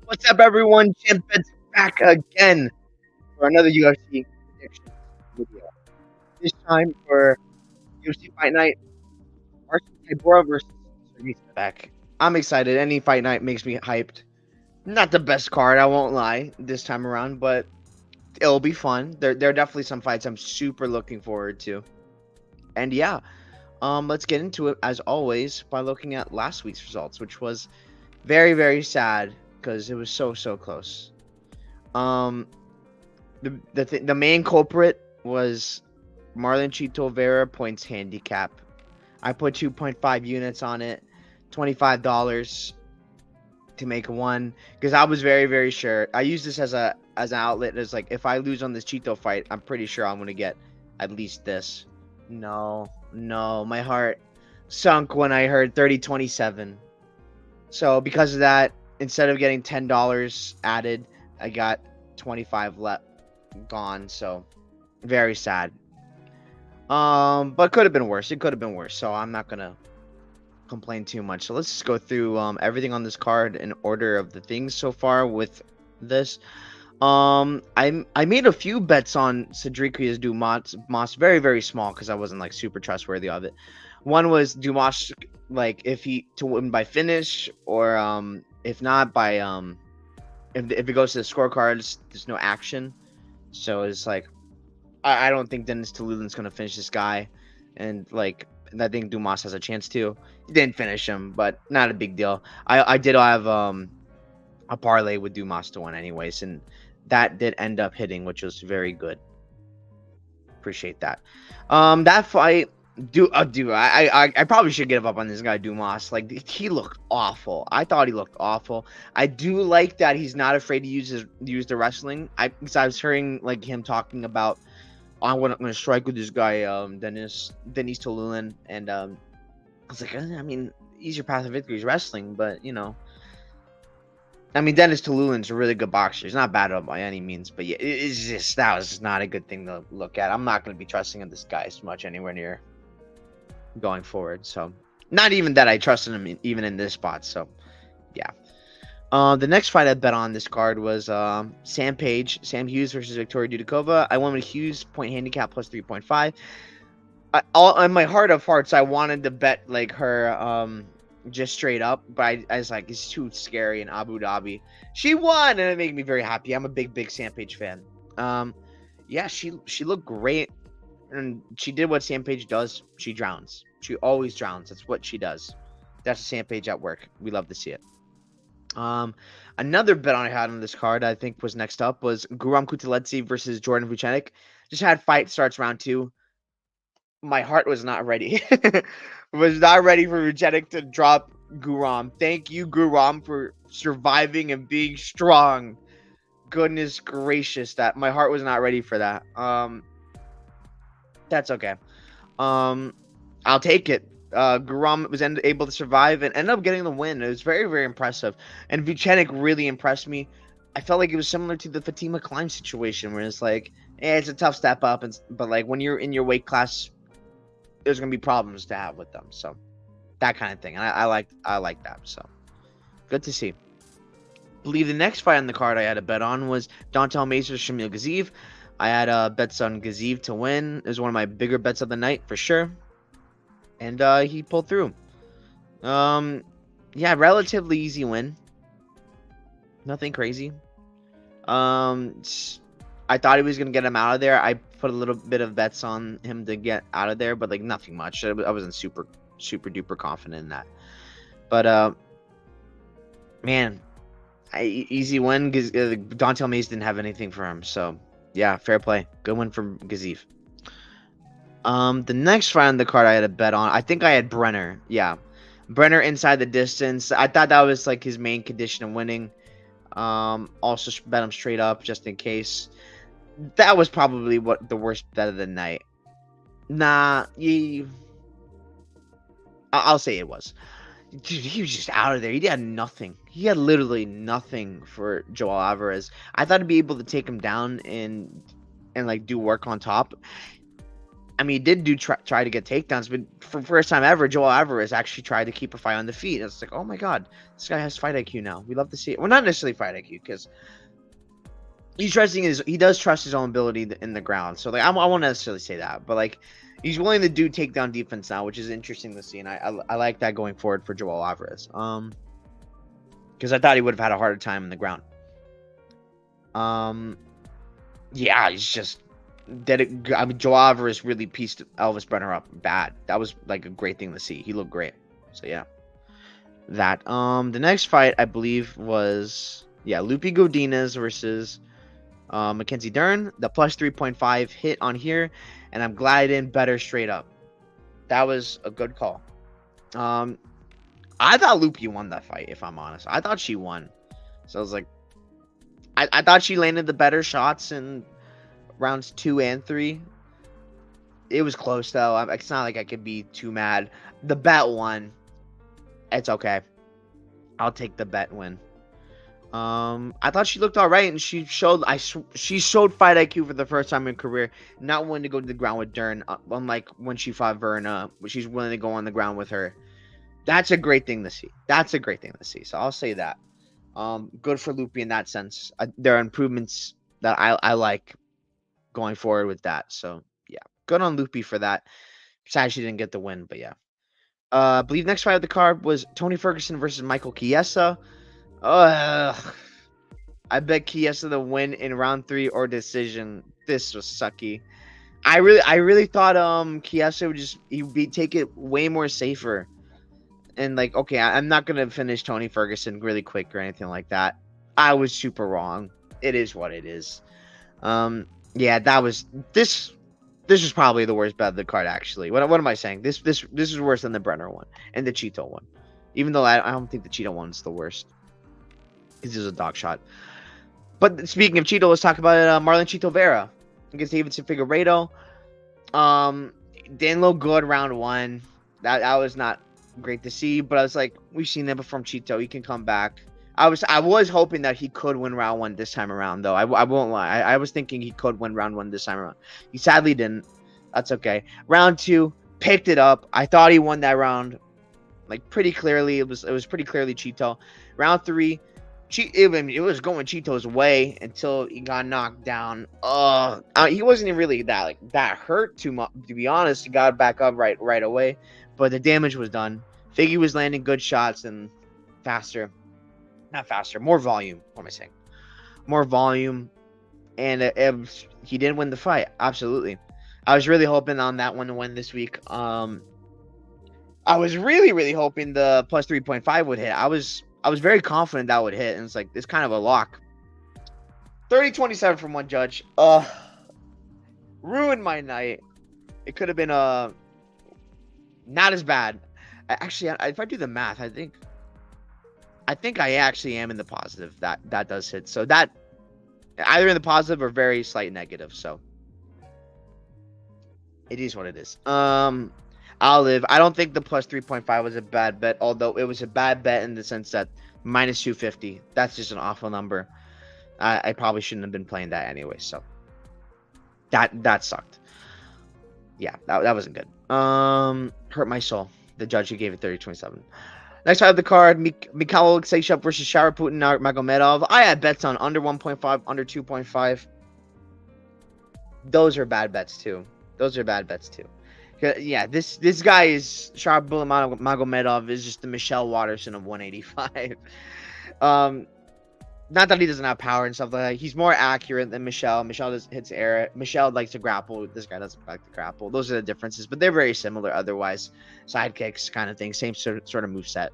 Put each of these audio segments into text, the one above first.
What's up, everyone? Champ Bets back again for another UFC predictions video. This time for UFC Fight Night, Marcin Tybura versus Sergey Spivak. I'm excited. Any fight night makes me hyped. Not the best card, I won't lie, this time around, but it'll be fun. There are definitely some fights I'm super looking forward to. And yeah, let's get into it as always by looking at last week's results, which was very, very sad because it was so close. Um, the main culprit was Marlon Chito Vera points handicap. I put 2.5 units on it, $25 to make one because I was very sure. I used this as an outlet. As like if I lose on this Chito fight, I'm pretty sure I'm gonna get at least this. No, my heart sunk when I heard 30-27. So because of that, instead of getting $10 added, I got 25 left gone. So very sad. But could have been worse. It could have been worse. So I'm not gonna complain too much. So let's just go through everything on this card in order of the things so far with this. I made a few bets on Cedric Dumas, very small because I wasn't like super trustworthy of it. One was Dumas, like if he to win by finish, or if not by if it goes to the scorecards, there's no action. So it's like I don't think Dennis Tululin's gonna finish this guy, and like I think Dumas has a chance to. He didn't finish him, but not a big deal. I did have a parlay with Dumas to win anyways, and that did end up hitting, which was very good. Appreciate that. That fight, I probably should give up on this guy Dumas. Like he looked awful. I thought he looked awful. I do like that he's not afraid to use the wrestling. Because I was hearing like him talking about, oh, I'm gonna strike with this guy, Dennis Tolulin, and I was like, I mean, easier path of victory is wrestling, but you know. I mean, Dennis Tululin's a really good boxer. He's not bad by any means, but yeah, it's just that was just not a good thing to look at. I'm not going to be trusting in this guy as much anywhere near going forward. So, not even that I trusted him even in this spot. So, yeah. The next fight I bet on this card was Sam Hughes versus Victoria Dudikova. I went with Hughes point handicap plus 3.5. In my heart of hearts, I wanted to bet like her just straight up, but I was like, it's too scary in Abu Dhabi. She won, and it made me very happy. I'm a big Sampage fan. Yeah, she looked great, and she did what Sampage does. She drowns. She always drowns. That's what she does. That's a Sampage at work. We love to see it. Another bet I had on this card, I think was next up, was Guram Kutateladze versus Jordan Vucenic. Just had fight starts round 2. My heart was not ready. Was not ready for Vucenic to drop Guram. Thank you, Guram, for surviving and being strong. Goodness gracious, that my heart was not ready for that. That's okay. I'll take it. Guram was able to survive and ended up getting the win. It was very impressive. And Vucenic really impressed me. I felt like it was similar to the Fatima Klein situation, where it's like, it's a tough step up, but like when you're in your weight class, there's gonna be problems to have with them. So that kind of thing. And I like that. So good to see. I believe the next fight on the card I had a bet on was Dontel Mace versus Shamil Gaziv. I had bets on Gaziv to win. It was one of my bigger bets of the night for sure. And he pulled through. Yeah, relatively easy win. Nothing crazy. I thought he was gonna get him out of there. I put a little bit of bets on him to get out of there, but like nothing much. I wasn't super duper confident in that. But man, easy win because Dontel Mace didn't have anything for him. So yeah, fair play. Good win for Gaziv. The next fight on the card I had a bet on, I think I had Brenner. Yeah, Brenner inside the distance. I thought that was like his main condition of winning. Also bet him straight up just in case. That was probably what the worst bet of the night. Nah, I'll say it was. Dude, he was just out of there. He had nothing. He had literally nothing for Joel Alvarez. I thought I'd be able to take him down and like do work on top. I mean, he did try to get takedowns, but for first time ever, Joel Alvarez actually tried to keep a fight on the feet. It's like, oh my god, this guy has fight IQ now. We love to see it. Well, not necessarily fight IQ, because he does trust his own ability in the ground. So like, I won't necessarily say that, but like, he's willing to do takedown defense now, which is interesting to see, and I like that going forward for Joel Alvarez. Because I thought he would have had a harder time in the ground. Yeah, he's just I mean, Joe Alvarez really pieced Elvis Brenner up bad. That was like a great thing to see. He looked great. So yeah, that the next fight I believe was Lupi Godinez versus Mackenzie Dern. The plus 3.5 hit on here, and I'm glad I didn't bet her straight up. That was a good call. I thought Lupi won that fight. If I'm honest, I thought she won. So I was like, I thought she landed the better shots in rounds 2 and 3. It was close though. It's not like I could be too mad. The bet won. It's okay. I'll take the bet win. I thought she looked all right, and she showed fight IQ for the first time in her career. Not willing to go to the ground with Dern, unlike when she fought Verna, where she's willing to go on the ground with her. That's a great thing to see. So I'll say that. Good for Lupi in that sense. There are improvements that I like going forward with that. So yeah, good on Lupi for that. Sad she didn't get the win, but yeah. I believe next fight of the card was Tony Ferguson versus Michael Chiesa. I bet Chiesa the win in round 3 or decision. This was sucky. I really thought Chiesa would take it way more safer. And like, okay, I'm not gonna finish Tony Ferguson really quick or anything like that. I was super wrong. It is what it is. Yeah, this was probably the worst bet of the card, actually. What am I saying? This is worse than the Brenner one and the Cheeto one. Even though I don't think the Cheeto one's the worst. This is a dog shot. But speaking of Cheeto, let's talk about Marlon Chito Vera against Davidson Figueiredo. Didn't look good round 1. That was not great to see, but I was like, we've seen that before from Cheeto. He can come back. I was hoping that he could win round 1 this time around, though. I won't lie. I was thinking he could win round 1 this time around. He sadly didn't. That's okay. Round 2, picked it up. I thought he won that round, like, pretty clearly. It was pretty clearly Cheeto. Round 3, it was going Cheeto's way until he got knocked down. He wasn't even really that hurt too much, to be honest. He got back up right away, but the damage was done. Figgy was landing good shots and more volume. What am I saying? More volume, and he didn't win the fight. Absolutely, I was really hoping on that one to win this week. I was really hoping the plus 3.5 would hit. I was very confident that would hit, and it's kind of a lock. 30-27 from one judge. Ruined my night. It could have been not as bad. Actually, if I do the math, I think I actually am in the positive. That does hit. So that either in the positive or very slight negative. So it is what it is. I'll live. I don't think the plus 3.5 was a bad bet, although it was a bad bet in the sense that minus 250. That's just an awful number. I probably shouldn't have been playing that anyway. So that sucked. Yeah, that wasn't good. Hurt my soul. The judge who gave it 30-27. Next fight of the card, Mikhail Alexeyshub versus Sharaputin Magomedov. I had bets on under 1.5, under 2.5. Those are bad bets too. Yeah, this guy is Sharaputin Magomedov is just the Michelle Watterson of 185. Not that he doesn't have power and stuff like that. He's more accurate than Michelle. Michelle just hits air. Michelle likes to grapple. This guy doesn't like to grapple. Those are the differences, but they're very similar otherwise. Sidekicks kind of thing. Same sort of moveset.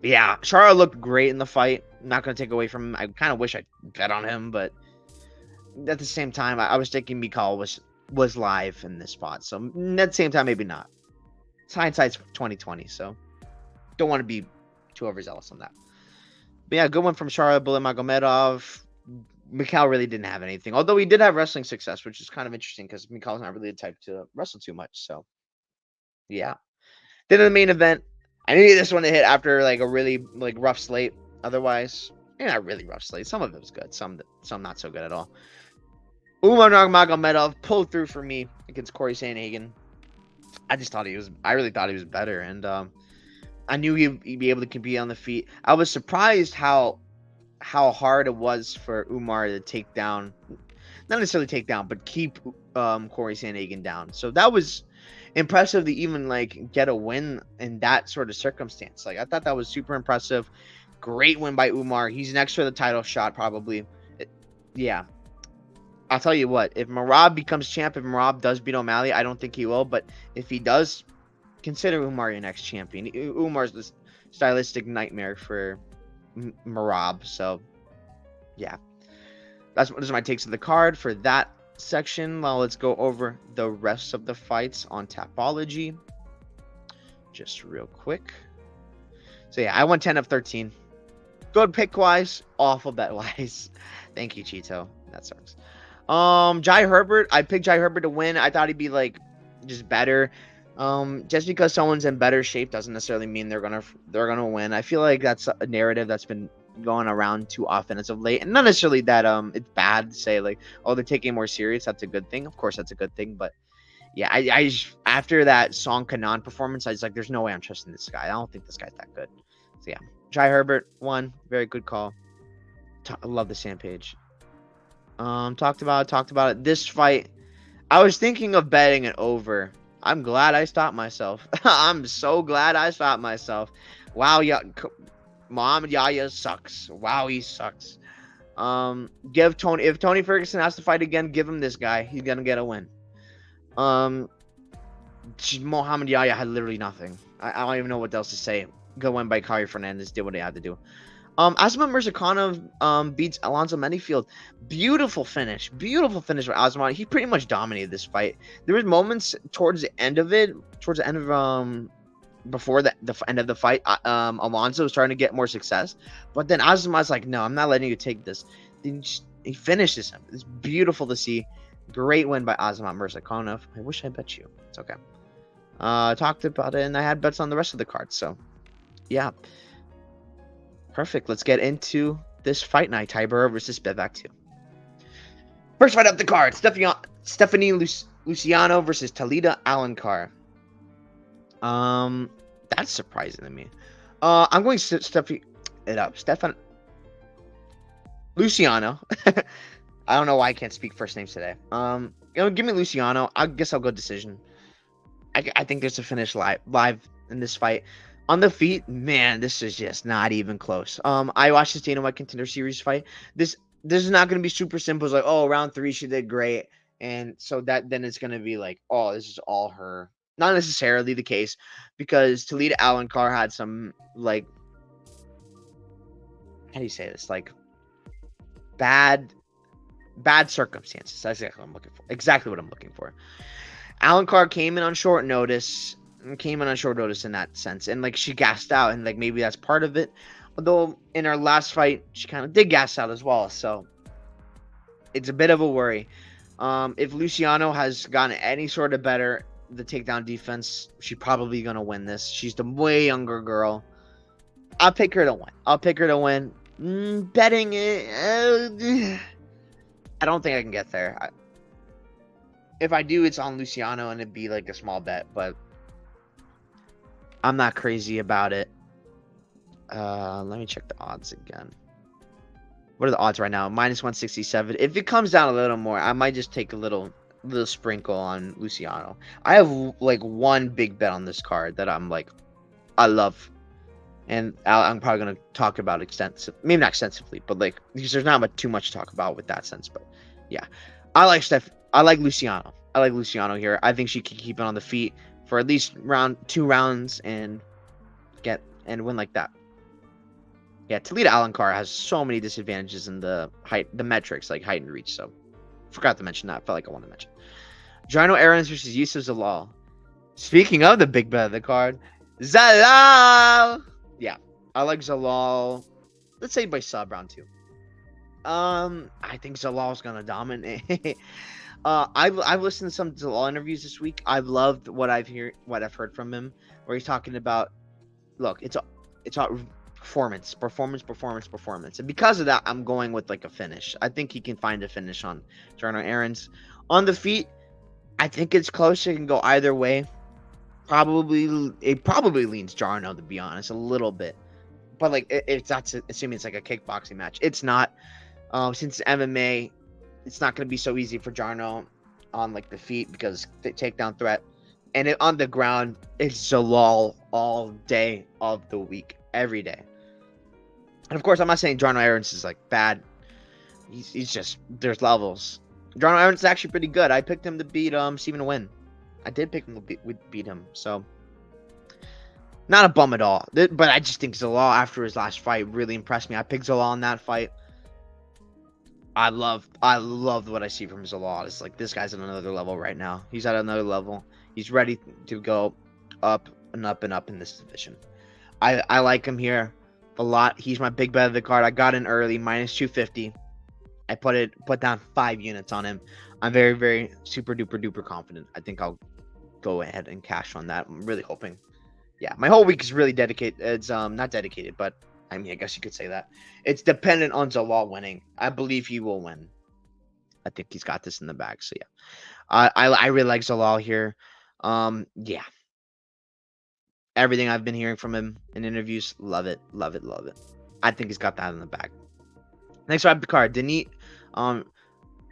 Yeah, Chara looked great in the fight. I'm not going to take away from him. I kind of wish I bet on him, but at the same time, I was thinking Mikhail was live in this spot. So at the same time, maybe not. Hindsight's 2020, so don't want to be too overzealous on that. But yeah, good one from Sharaputin Magomedov. Mikhail really didn't have anything, although he did have wrestling success, which is kind of interesting because Mikhail's not really the type to wrestle too much. So yeah. Then in the main event, I needed this one to hit after like a really rough slate. Otherwise, not really rough slate. Some of it was good, some not so good at all. Umar Magomedov pulled through for me against Corey Sandhagen. I really thought he was better, and I knew he'd be able to compete on the feet. I was surprised how hard it was for Umar to take down, not necessarily take down, but keep Corey Sandhagen down. So that was impressive to even like get a win in that sort of circumstance. Like I thought that was super impressive. Great win by Umar. He's next for the title shot probably. Yeah. I'll tell you what, if Merab becomes champ, if Merab does beat O'Malley, I don't think he will, but if he does, consider Umar your next champion. Umar's the stylistic nightmare for Merab, so yeah. Those are my takes of the card for that section. Now let's go over the rest of the fights on Tapology. Just real quick. So yeah, I won 10 of 13. Good pick-wise, awful bet-wise. Thank you, Cheeto. That sucks. Jai Herbert. I picked Jai Herbert to win. I thought he'd be like just better. Just because someone's in better shape doesn't necessarily mean they're gonna win. I feel like that's a narrative that's been going around too often as of late, and not necessarily that it's bad to say like, oh, they're taking it more serious. That's a good thing. Of course, that's a good thing. But yeah, I after that Song Kanan performance, I was like, there's no way I'm trusting this guy. I don't think this guy's that good. So yeah, Jai Herbert won. Very good call. I love the sand page. Talked about it. This fight, I was thinking of betting it over. I'm glad I stopped myself. I'm so glad I stopped myself. Wow, yeah, Muhammad Yahya sucks. Wow, he sucks. If Tony Ferguson has to fight again, give him this guy. He's gonna get a win. Muhammad Yahya had literally nothing. I don't even know what else to say. Good win by Kari Fernandez. Did what he had to do. Asman Mirzakhanov beats Alonzo Menifield. Beautiful finish by Asman. He pretty much dominated this fight. There was moments towards the end of before the end of the fight, Alonzo was starting to get more success, but then Asman's like, no, I'm not letting you take this. Then he finishes him. It's beautiful to see. Great win by Asman Mirzakhanov. I wish I bet you. It's okay. Talked about it, and I had bets on the rest of the cards. So, yeah. Perfect. Let's get into this fight night. Tybura versus Spivak 2. First fight up the card. Stephanie Luciano versus Talita Alencar. That's surprising to me. I'm going to Stefan Luciano. I don't know why I can't speak first names today. Give me Luciano. I guess I'll go decision. I think there's a finish live in this fight. On the feet, man, this is just not even close. I watched this Dana White Contender Series fight. This is not going to be super simple. It's like, oh, round 3, she did great. And so then it's going to be like, oh, this is all her. Not necessarily the case, because Talita Alencar had some, like, how do you say this? Like, bad circumstances. That's exactly what I'm looking for. Alencar came in on short notice in that sense, and like she gassed out, and like maybe that's part of it. Although in her last fight, she kind of did gas out as well, so it's a bit of a worry. If Luciano has gotten any sort of better the takedown defense, she's probably gonna win this. She's the way younger girl. I'll pick her to win. Betting it, I don't think I can get there. If I do, it's on Luciano, and it'd be like a small bet, but I'm not crazy about it. Let me check the odds again. What are the odds right now? -167. If it comes down a little more, I might just take a little sprinkle on Luciano. I have like one big bet on this card that I'm like, I love, and I'm probably gonna talk about maybe not extensively, but like, because there's not too much to talk about with that sense. But yeah, I like Luciano. I like Luciano here. I think she can keep it on the feet for at least 2 rounds and win like that. Yeah, Talita Alencar has so many disadvantages in the metrics, like height and reach. So forgot to mention that. I felt like I wanted to mention. Jano Aarons versus Yusuf Zalal. Speaking of the big bet of the card, Zalal. Yeah, I like Zalal. Let's say by sub round 2. I think Zalal's gonna dominate. I've listened to some Zalal interviews this week. I've loved what I've heard from him, where he's talking about, look, it's all performance, and because of that, I'm going with like a finish. I think he can find a finish on Jarno Aarons. On the feet, I think it's close. It can go either way. It probably leans Jarno, to be honest, a little bit. But like it's not assuming it's like a kickboxing match. It's not. Since MMA, it's not going to be so easy for Jarno on like the feet because the takedown threat, and on the ground it's Zalal all day of the week, every day. And of course, I'm not saying Jarno Aarons is like bad. He's just there's levels. Jarno Aarons is actually pretty good. I picked him to beat Stephen Wynn. I did pick him to beat him, so not a bum at all. But I just think Zalal after his last fight really impressed me. I picked Zalal in that fight. I love what I see from Zalal. It's like this guy's at another level right now. He's at another level. He's ready to go up and up and up in this division. I like him here a lot. He's my big bet of the card. I got in early, minus 250. I put down 5 units on him. I'm very, very super duper duper confident. I think I'll go ahead and cash on that. I'm really hoping. Yeah, my whole week is really dedicated. It's not dedicated, but I mean, I guess you could say that. It's dependent on Zalal winning. I believe he will win. I think he's got this in the bag. So yeah, I really like Zalal here. Yeah, everything I've been hearing from him in interviews, love it, love it, love it. I think he's got that in the bag. Next up, the card, Denis,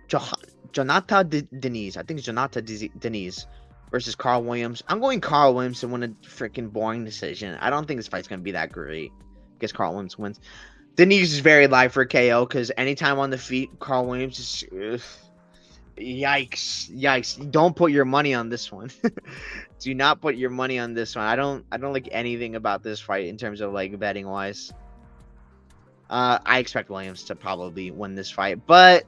Jonata Denise. I think it's Jonata Denise versus Carl Williams. I'm going Carl Williams to win a freaking boring decision. I don't think this fight's gonna be that great. I guess Carl Williams wins. Denise is very live for KO because anytime on the feet, Carl Williams is yikes. Don't put your money on this one. Do not put your money on this one. I don't like anything about this fight in terms of like betting wise. I expect Williams to probably win this fight, but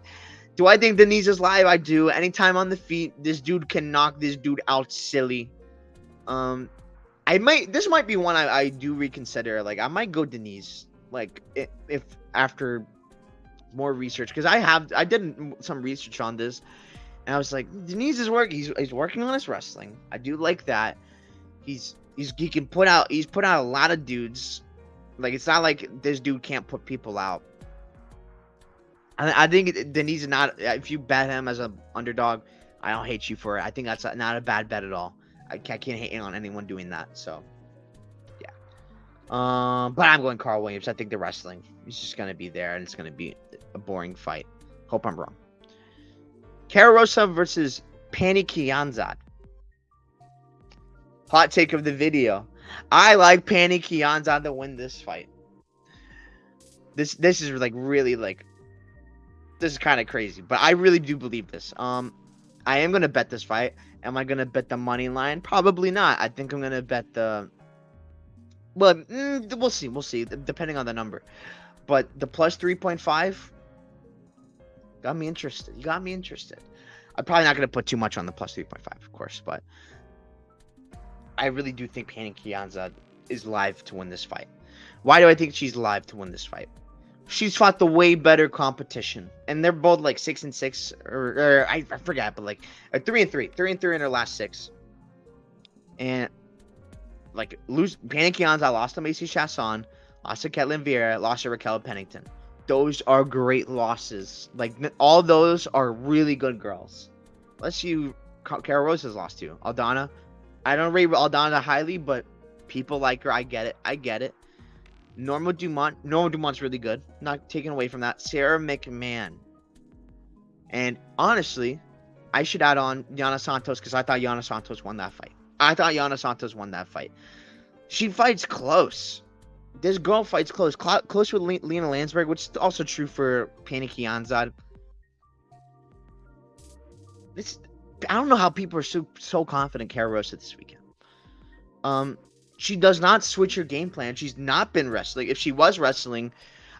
do I think Denise is live? I do. Anytime on the feet, this dude can knock this dude out silly. This might be one I do reconsider. Like I might go Denise. Like if after more research, because I did some research on this, and I was like, Denise is working. He's working on his wrestling. I do like that. He can put out. He's put out a lot of dudes. Like it's not like this dude can't put people out. I think Denise is not. If you bet him as an underdog, I don't hate you for it. I think that's not a bad bet at all. I can't hate on anyone doing that. So, yeah. But I'm going Carl Williams. I think the wrestling. He's just gonna be there, and it's gonna be a boring fight. Hope I'm wrong. Kararosa versus Pani Kianzad. Hot take of the video. I like Pani Kianzad to win this fight. This is like really like. This is kind of crazy, but I really do believe this. I am gonna bet this fight. Am I gonna bet the money line? Probably not. I think I'm gonna bet the. Well, we'll see. We'll see, depending on the number. But the plus 3.5 got me interested. You got me interested. I'm probably not gonna put too much on the plus 3.5, of course, but I really do think Pani Kianzad is live to win this fight. Why do I think she's live to win this fight? She's fought the way better competition, and they're both like 6-6, or I forgot, but like 3-3 in her last 6. And like Pani Kianzad lost to Macy Chasson, lost to Ketlin Vieira, lost to Raquel Pennington. Those are great losses. Like all those are really good girls. Let's see Cara Rosa's lost to Aldana. I don't rate Aldana highly, but people like her. I get it. Norma Dumont's really good. Not taken away from that. Sarah McMahon. And honestly, I should add on Yana Santos because I thought Yana Santos won that fight. She fights close. This girl fights close. Close with Lena Landsberg, which is also true for Pani Kianzad. I don't know how people are so confident Cara Rosa this weekend. She does not switch her game plan. She's not been wrestling. If she was wrestling,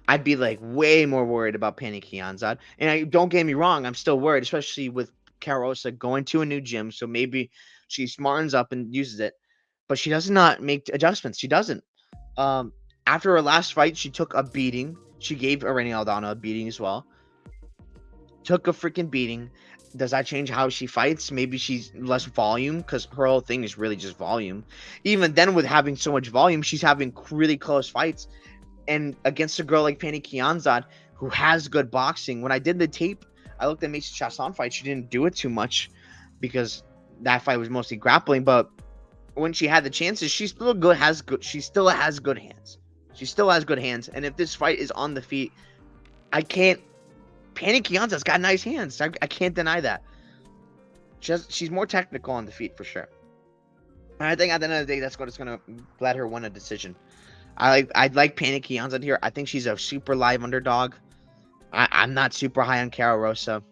I'd be like way more worried about Pani Kianzad. And don't get me wrong, I'm still worried, especially with Cara Rosa going to a new gym. So maybe she smartens up and uses it. But she does not make adjustments. She doesn't. After her last fight, she took a beating. She gave Irene Aldana a beating as well. Took a freaking beating. Does that change how she fights? Maybe she's less volume because her whole thing is really just volume. Even then, with having so much volume, she's having really close fights. And against a girl like Pani Kianzad, who has good boxing. When I did the tape, I looked at Macy Chasson fight. She didn't do it too much. because that fight was mostly grappling. But when she had the chances, she still good has good. She still has good hands. She still has good hands. And if this fight is on the feet, I can't. Pannie Kianzad's got nice hands. I can't deny that. She's more technical on the feet for sure. And I think at the end of the day, that's what's gonna let her win a decision. I'd like Pannie Kianzad here. I think she's a super live underdog. I'm not super high on Cara Rosa.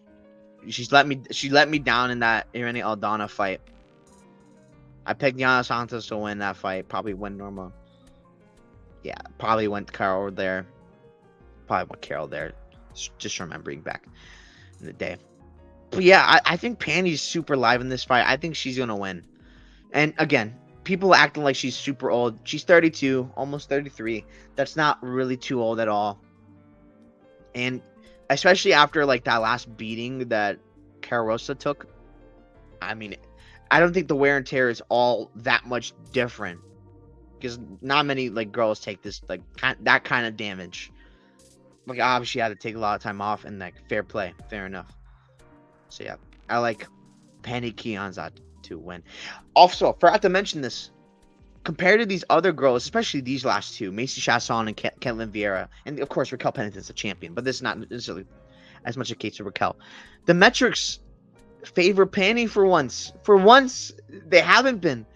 She let me down in that Irene Aldana fight. I picked Yana Santos to win that fight. Probably win Norma. Yeah, probably went Carol there. Probably went Carol there. Just remembering back in the day. But yeah, I think Pannie's super live in this fight. I think she's gonna win. And again, people acting like she's super old. She's 32, almost 33. That's not really too old at all. And especially after like that last beating that Cara Rosa took, I mean, I don't think the wear and tear is all that much different, because not many like girls take this like that kind of damage. Like obviously, I had to take a lot of time off, and like fair play, fair enough. So yeah, I like Pannie Kianzad to win. Also, forgot to mention this. Compared to these other girls, especially these last two, Macy Chasson and Ketlin Vieira, and of course Raquel Pennington's a champion, but this is not necessarily as much a case of Raquel. The metrics favor Pannie for once. For once, they haven't been.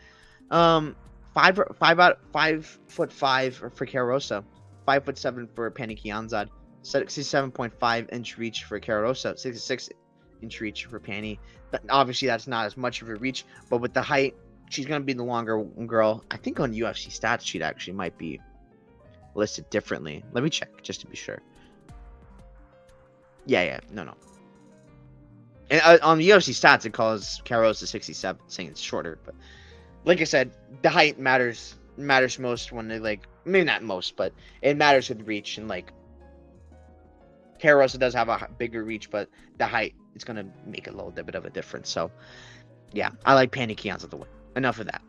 5'5" for Cara Rosa, 5'7" for Pannie Kianzad, 67.5-inch reach for Cara Rosa, 66-inch reach for Pannie. But obviously, that's not as much of a reach, but with the height, she's going to be the longer girl. I think on UFC stats sheet actually might be listed differently. Let me check just to be sure. Yeah, no. And on the UFC stats, it calls Cara Rosa 67, saying it's shorter. But like I said, the height matters most when they like, maybe not most, but it matters with reach. And like, Cara Rosa does have a bigger reach, but the height is going to make a little bit of a difference. So yeah, I like Pannie Kianzad to win. Enough of that.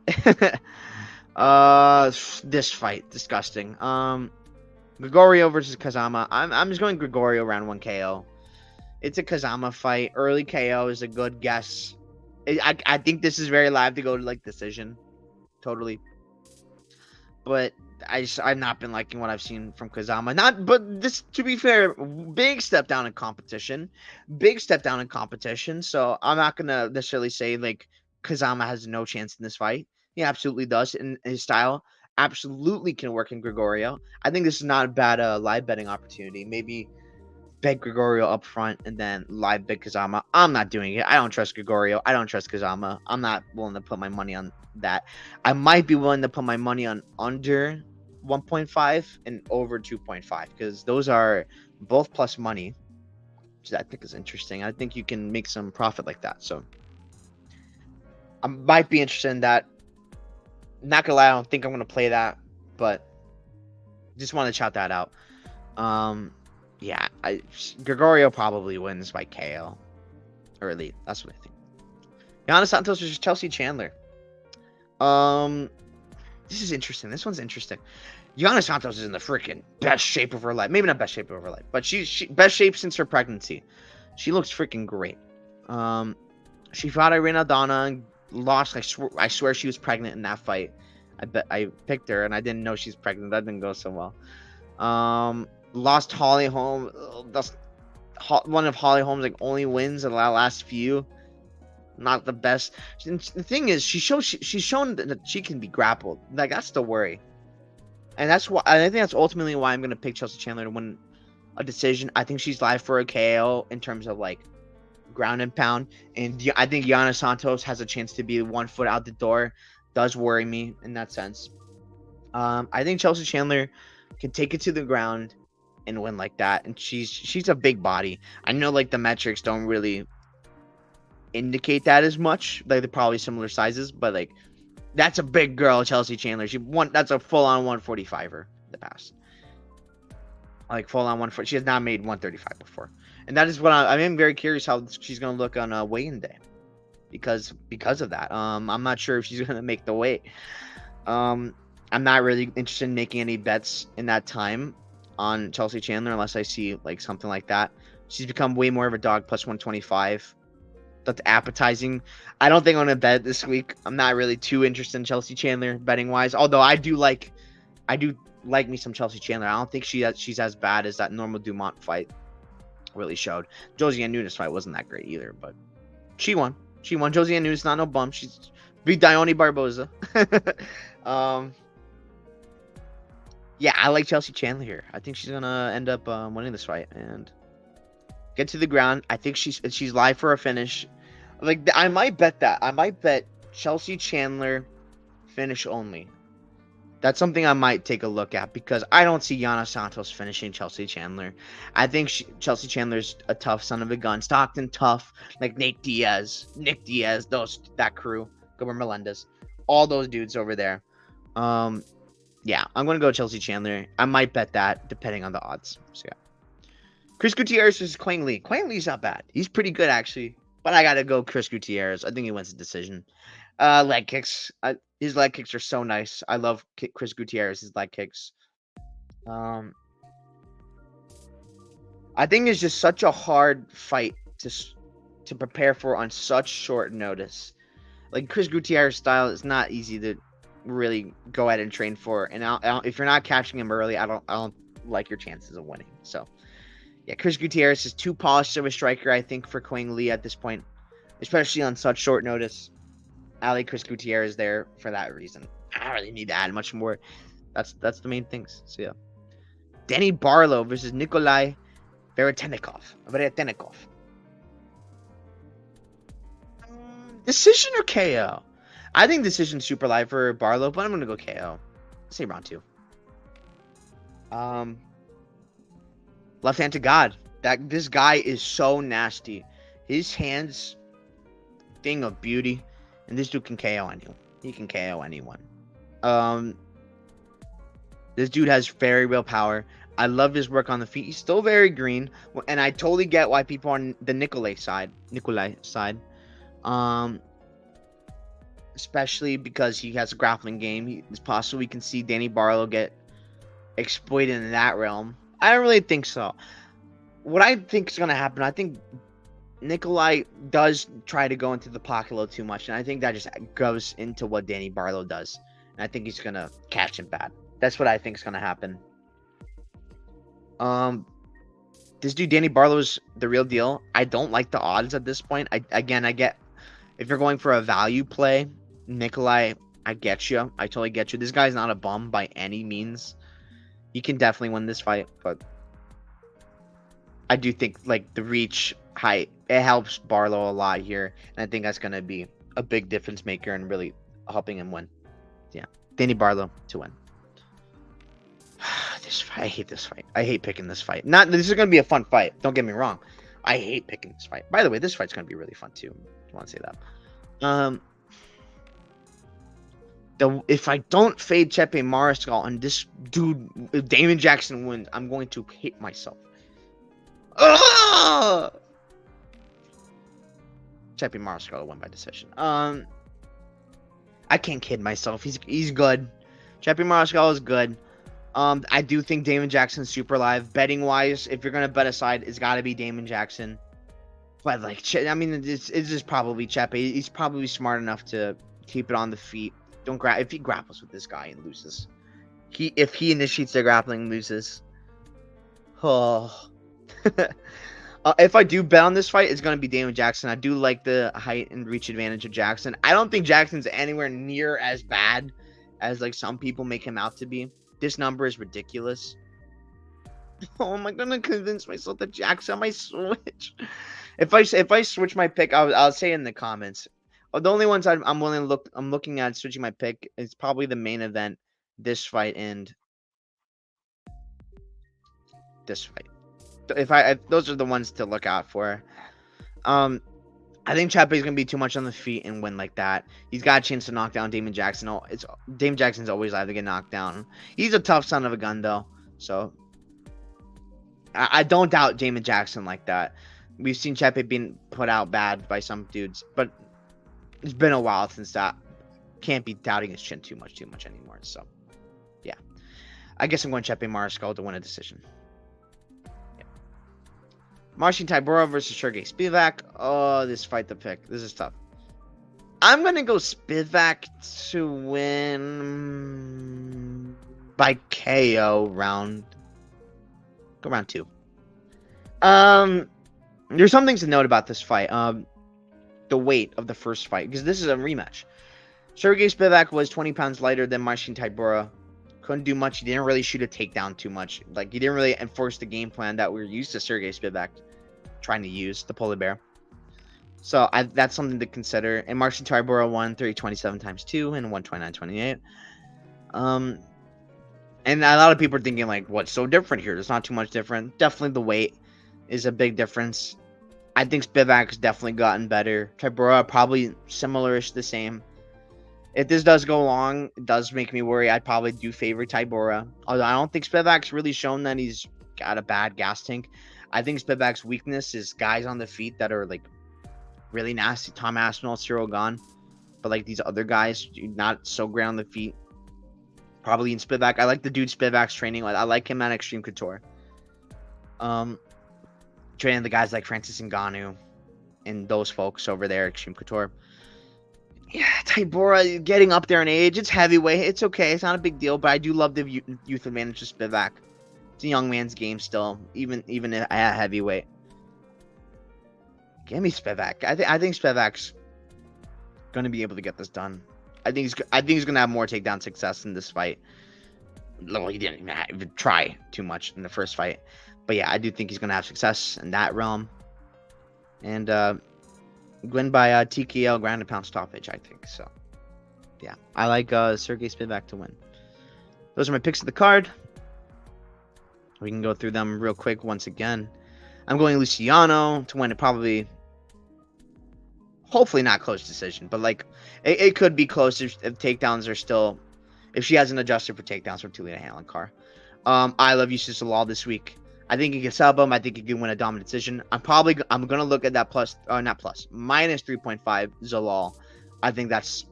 This fight, disgusting. Gregorio versus Kazama. I'm just going Gregorio round 1 KO. It's a Kazama fight. Early KO is a good guess. I think this is very live to go to like decision, totally. But I've not been liking what I've seen from Kazama. But this, to be fair, big step down in competition. So I'm not gonna necessarily say like Kazama has no chance in this fight. He absolutely does, and his style absolutely can work in Gregorio. I think this is not a bad live betting opportunity. Maybe bet Gregorio up front and then live bet Kazama. I'm not doing it. I don't trust Gregorio. I don't trust Kazama. I'm not willing to put my money on that. I might be willing to put my money on under 1.5 and over 2.5, because those are both plus money, which I think is interesting. I think you can make some profit like that. So I might be interested in that. Not gonna lie, I don't think I'm gonna play that, but just want to shout that out. Yeah, Gregorio probably wins by KO early. That's what I think. Yana Santos versus Chelsea Chandler. This is interesting. This one's interesting. Yana Santos is in the freaking best shape of her life. Maybe not best shape of her life, but she best shape since her pregnancy. She looks freaking great. She fought Irene Aldana and lost. I swear she was pregnant in that fight. I picked her and I didn't know she's pregnant. That didn't go so well. Lost Holly Holm. That's one of Holly Holm's like only wins in the last few. Not the best. The thing is, she's shown that she can be grappled. Like, that's the worry. And that's why I think that's ultimately why I'm gonna pick Chelsea Chandler to win a decision. I think she's live for a KO in terms of like ground and pound. And I think Yana Santos has a chance to be 1 foot out the door. Does worry me in that sense. I think Chelsea Chandler can take it to the ground and win like that. And she's a big body. I know like the metrics don't really indicate that as much. Like they're probably similar sizes, but like that's a big girl, Chelsea Chandler. That's a full-on 145er in the past. Like full-on 140. She has not made 135 before. And that is what I'm very curious how she's gonna look on weigh-in day. Because of that. I'm not sure if she's gonna make the weight. I'm not really interested in making any bets in that time on Chelsea Chandler unless I see like something like that. She's become way more of a dog, plus 125. that's appetizing. I don't think I'm gonna bet this week. I'm not really too interested in Chelsea Chandler betting wise. Although I do like me some Chelsea Chandler. I don't think she's as bad as that Norma Dumont fight really showed. Josie and Nunes fight wasn't that great either, but she won. She won. Josie and Nunes, not no bum. She's beat Dione Barboza. Yeah, I like Chelsea Chandler here. I think she's gonna end up winning this fight and get to the ground. I think she's live for a finish. Like I might bet that. I might bet Chelsea Chandler finish only. That's something I might take a look at because I don't see Yana Santos finishing Chelsea Chandler. I think Chelsea Chandler's a tough son of a gun. Stockton tough, like Nick Diaz, that crew, Gilbert Melendez, all those dudes over there. Yeah, I'm gonna go Chelsea Chandler. I might bet that depending on the odds. So yeah. Chris Gutierrez versus Quang Lee. Quang Lee's not bad. He's pretty good actually, but I gotta go Chris Gutierrez. I think he wins the decision. Leg kicks. His leg kicks are so nice. I love Chris Gutierrez's leg kicks. I think it's just such a hard fight to prepare for on such short notice. Like Chris Gutierrez style is not easy to really go ahead and train for. And if you're not catching him early, I don't like your chances of winning. So yeah, Chris Gutierrez is too polished of a striker, I think, for Quang Lee at this point, especially on such short notice. I like Chris Gutierrez there for that reason. I don't really need to add much more. That's the main things. So yeah. Danny Barlow versus Nikolai Veretennikov. Decision or KO? I think decision super live for Barlow, but I'm gonna go KO. Say round 2. Left hand to God. This guy is so nasty. His hands, thing of beauty. And this dude can KO anyone. He can KO anyone. This dude has very real power. I love his work on the feet. He's still very green. And I totally get why people on the Nikolai side. Especially because he has a grappling game. It's possible we can see Danny Barlow get exploited in that realm. I don't really think so. What I think is going to happen, I think Nikolai does try to go into the pocket a little too much, and I think that just goes into what Danny Barlow does. And I think he's gonna catch him bad. That's what I think is gonna happen. This dude Danny Barlow's the real deal. I don't like the odds at this point. I get if you're going for a value play, Nikolai, I get you. I totally get you. This guy's not a bum by any means. He can definitely win this fight, but I do think like the reach height, it helps Barlow a lot here, and I think that's gonna be a big difference maker and really helping him win. Yeah, Danny Barlow to win. This fight, I hate this fight. I hate picking this fight. This is gonna be a fun fight. Don't get me wrong. I hate picking this fight. By the way, this fight's gonna be really fun too. I want to say that. If I don't fade Chepe Mariscal and this dude, if Damon Jackson wins, I'm going to hate myself. Chepe Mariscal will win by decision. I can't kid myself. He's good. Chepe Mariscal is good. I do think Damon Jackson's super live. Betting wise, if you're gonna bet aside, it's got to be Damon Jackson. But like, I mean, it's just probably Chepe. He's probably smart enough to keep it on the feet. Don't grab if he grapples with this guy and loses. If he initiates the grappling and loses. Oh. If I do bet on this fight, it's gonna be Damon Jackson. I do like the height and reach advantage of Jackson. I don't think Jackson's anywhere near as bad as like some people make him out to be. This number is ridiculous. Oh, am I gonna convince myself that Jackson might switch? If I switch my pick, I'll say in the comments. The only ones I'm willing to look. I'm looking at switching my pick. It's probably the main event, this fight and this fight. If those are the ones to look out for. I think Chepe's gonna be too much on the feet and win like that. He's got a chance to knock down Damon Jackson. Damon Jackson's always liable to get knocked down. He's a tough son of a gun though, so I don't doubt Damon Jackson like that. We've seen Chepe being put out bad by some dudes, but it's been a while since that. Can't be doubting his chin too much anymore. So, yeah. I guess I'm going Chepe Mariscal to win a decision. Yeah. Marcin Tybura versus Sergey Spivak. Oh, this fight to pick. This is tough. I'm gonna go Spivak to win by KO round. Go round 2. There's some things to note about this fight. The weight of the first fight, because this is a rematch. Sergey Spivak was 20 pounds lighter than Marcin Tybura. Couldn't do much. He didn't really shoot a takedown too much. Like, he didn't really enforce the game plan that we're used to Sergey Spivak trying to use, the polar bear. So that's something to consider. And Marcin Tybura won 30-27 times 2 and 129-28. And a lot of people are thinking, like, what's so different here? There's not too much different. Definitely the weight is a big difference. I think Spivak's definitely gotten better. Tybura probably similar-ish, the same. If this does go long, it does make me worry. I'd probably do favor Tybura. Although I don't think Spivak's really shown that he's got a bad gas tank. I think Spivak's weakness is guys on the feet that are, like, really nasty. Tom Aspinall, Cyril Gahn. But, like, these other guys, not so great on the feet. Probably in Spivak. I like the dude Spivak's training. I like him at Extreme Couture. Training the guys like Francis Ngannou and those folks over there at Extreme Couture. Yeah, Tybura getting up there in age. It's heavyweight. It's okay. It's not a big deal. But I do love the youth advantage of Spivak. It's a young man's game still, even at heavyweight. Give me Spivak. I think Spivak's gonna be able to get this done. I think he's gonna have more takedown success in this fight. Well, he didn't even try too much in the first fight, but yeah, I do think he's gonna have success in that realm. And win by TKO ground and pound stoppage, I think. So yeah, I like Sergey Spivak to win. Those are my picks of the card. We can go through them real quick once again. I'm going Luciano to win it, probably. Hopefully not close decision, but like it could be close if takedowns are still, if she hasn't adjusted for takedowns for Tulina Halankar. I love Yusuf Zalal this week. I think he can sub him. I think he can win a dominant decision. I'm gonna look at that minus 3.5 Zalal. I think that's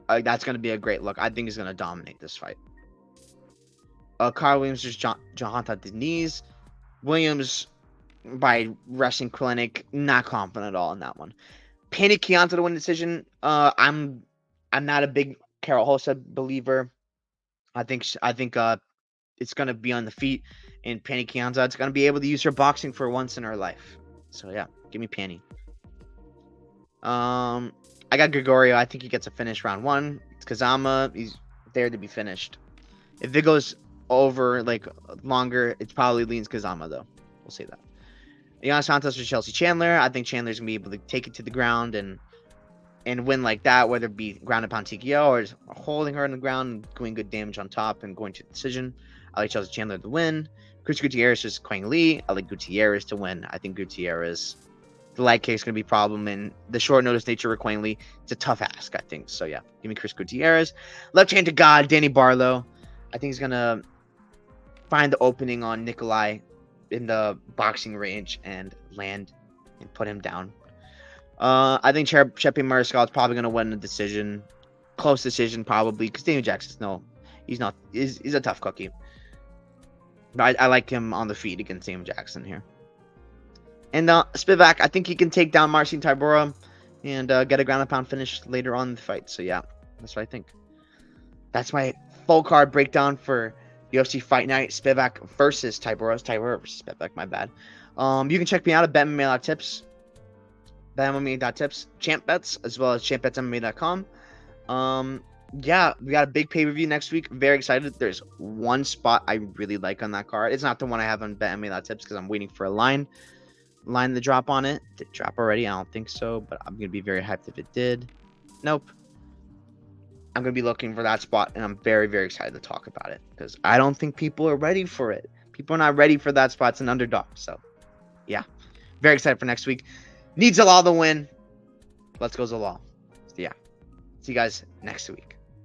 gonna be a great look. I think he's gonna dominate this fight. Carl Williams versus Johanta Deniz. Williams by wrestling clinic, not confident at all in that one. Penny Kianta to win decision. I'm not a big Carol Hossa believer. I think it's gonna be on the feet, and Penny Kianta is gonna be able to use her boxing for once in her life. So yeah, give me Penny. I got Gregorio. I think he gets a finish round 1. It's Kazama. He's there to be finished. If it goes over like longer, it probably leans Kazama though. We'll say that. Yana Santos or Chelsea Chandler. I think Chandler's gonna be able to take it to the ground and win like that, whether it be ground and pound TKO or just holding her on the ground and doing good damage on top and going to the decision. I like Chelsea Chandler to win. Chris Gutierrez versus Quang Lee. I like Gutierrez to win. I think Gutierrez, the leg kick is gonna be a problem, and the short notice nature of Quang Lee, it's a tough ask, I think. So yeah, give me Chris Gutierrez. Left hand to God, Danny Barlow. I think he's gonna find the opening on Nikolai in the boxing range and land and put him down. I think Chepe Mariscal is probably going to win the decision. Close decision, probably, because Daniel Jackson, he's a tough cookie. But I like him on the feet against Daniel Jackson here. And Spivak, I think he can take down Marcin Tybura and get a ground and pound finish later on in the fight. So yeah, that's what I think. That's my full card breakdown for UFC Fight Night, Spivak versus Tybura. Tybura versus Spivak, my bad. You can check me out at BetMMA.tips, BetMMA.tips, Champ Bets, as well as ChampBetsMMA.com. Yeah, we got a big pay-per-view next week. Very excited. There's one spot I really like on that card. It's not the one I have on BetMMA.tips because I'm waiting for a line to drop on it. Did it drop already? I don't think so, but I'm going to be very hyped if it did. Nope. I'm going to be looking for that spot, and I'm very, very excited to talk about it because I don't think people are ready for it. People are not ready for that spot. It's an underdog. So, yeah. Very excited for next week. Need Zalal to win. Let's go Zalal. So, yeah. See you guys next week.